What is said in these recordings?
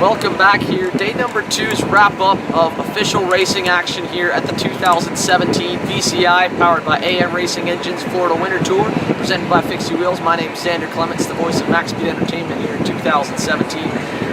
Welcome back here. Day number 2's wrap up of official racing action here at the 2017 VCI Powered by AM Racing Engines Florida Winter Tour, presented by Fikse Wheels. My name is Xander Clements, the voice of MAXSpeed Entertainment here in 2017.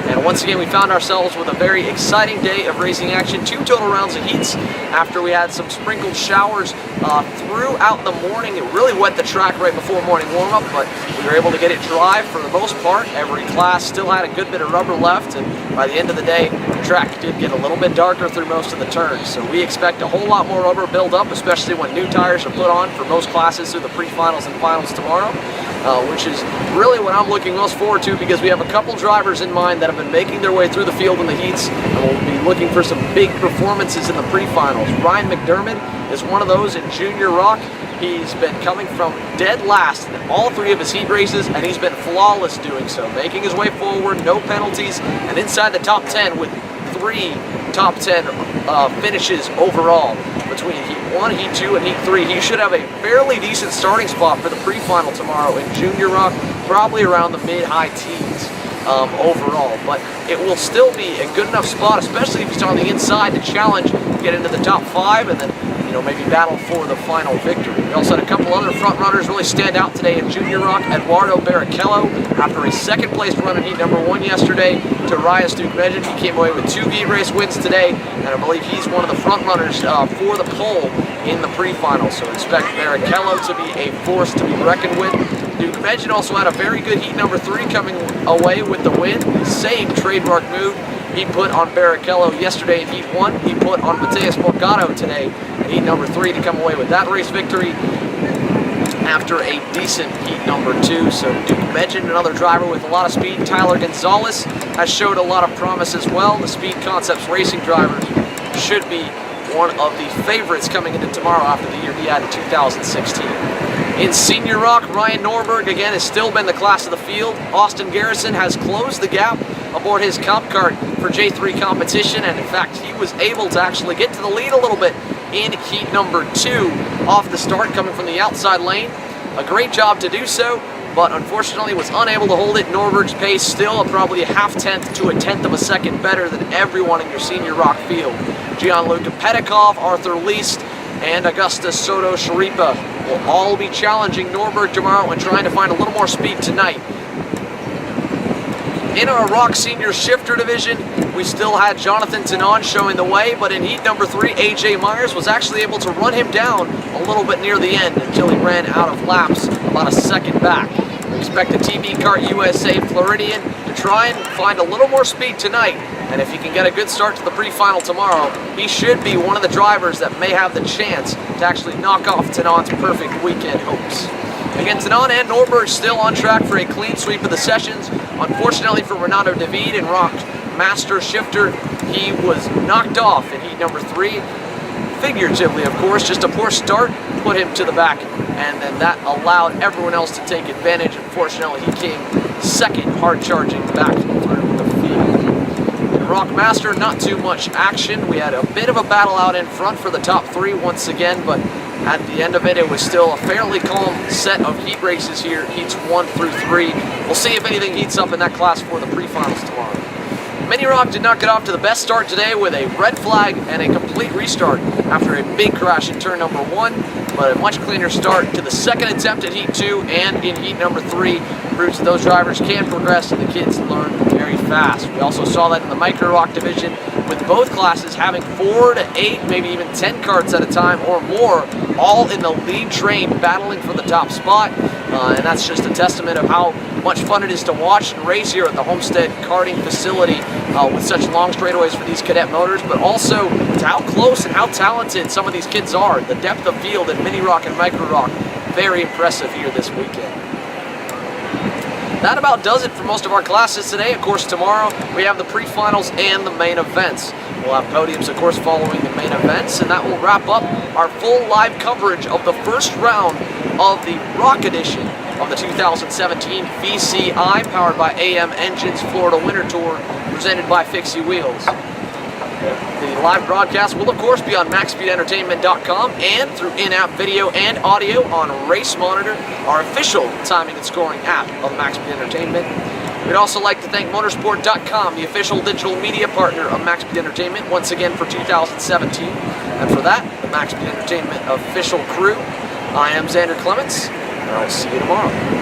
And once again, we found ourselves with a very exciting day of racing action. 2 total rounds of heats after we had some sprinkled showers throughout the morning. It really wet the track right before morning warm-up, but we were able to get it dry for the most part. Every class still had a good bit of rubber left, and by the end of the day, the track did get a little bit darker through most of the turns. So we expect a whole lot more rubber build up, especially when new tires are put on for most classes through the pre-finals and finals tomorrow. Which is really what I'm looking most forward to, because we have a couple drivers in mind that have been making their way through the field in the heats, and we'll be looking for some big performances in the pre-finals. Ryan McDermott is one of those in Junior ROK. He's been coming from dead last in all 3 of his heat races, and he's been flawless doing so, making his way forward, no penalties, and inside the top 10 with 3 top 10 finishes overall between Heat 1, Heat 2, and Heat 3. He should have a fairly decent starting spot for the pre-final tomorrow in Junior ROK, probably around the mid-high teens overall. But it will still be a good enough spot, especially if he's on the inside, to challenge, get into the top 5, and then maybe battle for the final victory. We also had a couple other front runners really stand out today in Junior ROK. Eduardo Barrichello, after a second place run in heat number 1 yesterday to Rias Duke-Medjen, he came away with 2 heat race wins today, and I believe he's one of the front runners for the pole in the pre-final. So expect Barrichello to be a force to be reckoned with. Duke-Medjen also had a very good heat number 3 coming away with the win. The same trademark move he put on Barrichello yesterday in Heat 1, he put on Mateus Morgado today in Heat number 3 to come away with that race victory after a decent Heat number 2. So Duke-Medjen, another driver with a lot of speed. Tyler Gonzalez has showed a lot of promise as well. The Speed Concepts racing drivers should be one of the favorites coming into tomorrow after the year he had in 2016. In Senior ROK, Ryan Norberg again has still been the class of the field. Austin Garrison has closed the gap aboard his comp cart for J3 competition, and in fact he was able to actually get to the lead a little bit in heat number 2 off the start, coming from the outside lane. A great job to do so, but unfortunately was unable to hold it. Norberg's pace still probably a 0.5 to a 1/10 of a second better than everyone in your Senior ROK field. Gianluca Pedikov, Arthur Least, and Augustus Soto Sharipa will all be challenging Norberg tomorrow and trying to find a little more speed tonight. In our ROK Senior Shifter division, we still had Jonathan Tanon showing the way, but in heat number 3, AJ Myers was actually able to run him down a little bit near the end until he ran out of laps about a second back. We expect the TB Kart USA Floridian to try and find a little more speed tonight, and if he can get a good start to the pre-final tomorrow, he should be one of the drivers that may have the chance to actually knock off Tanon's perfect weekend hopes. Again, Tanon and Norberg still on track for a clean sweep of the sessions. Unfortunately for Renato David in ROK Master Shifter, he was knocked off in heat number 3. Figuratively, of course, just a poor start put him to the back, and then that allowed everyone else to take advantage. Unfortunately, he came second, hard charging back through the field. In ROK Master, not too much action. We had a bit of a battle out in front for the top 3 once again, but at the end of it, it was still a fairly calm set of heat races here, heats 1 through 3. We'll see if anything heats up in that class for the pre-finals tomorrow. Mini ROK did not get off to the best start today with a red flag and a complete restart after a big crash in turn number 1, but a much cleaner start to the second attempt at heat 2 and in heat number 3 proves that those drivers can progress and the kids learn very fast. We also saw that in the Micro ROK division, with both classes having 4 to 8, maybe even 10 karts at a time or more, all in the lead train battling for the top spot. And that's just a testament of how much fun it is to watch and race here at the Homestead Karting facility with such long straightaways for these cadet motors, but also to how close and how talented some of these kids are. The depth of field in Mini ROK and Micro ROK, very impressive here this weekend. That about does it for most of our classes today. Of course, tomorrow we have the pre-finals and the main events. We'll have podiums, of course, following the main events, and that will wrap up our full live coverage of the first round of the ROK edition of the 2017 VCI Powered by AM Engines Florida Winter Tour, presented by Fikse Wheels. The live broadcast will, of course, be on MAXSpeedEntertainment.com and through in-app video and audio on Race Monitor, our official timing and scoring app of MAXSpeed Entertainment. We'd also like to thank Motorsport.com, the official digital media partner of MAXSpeed Entertainment, once again for 2017. And for that, the MAXSpeed Entertainment official crew, I am Xander Clements, and I'll see you tomorrow.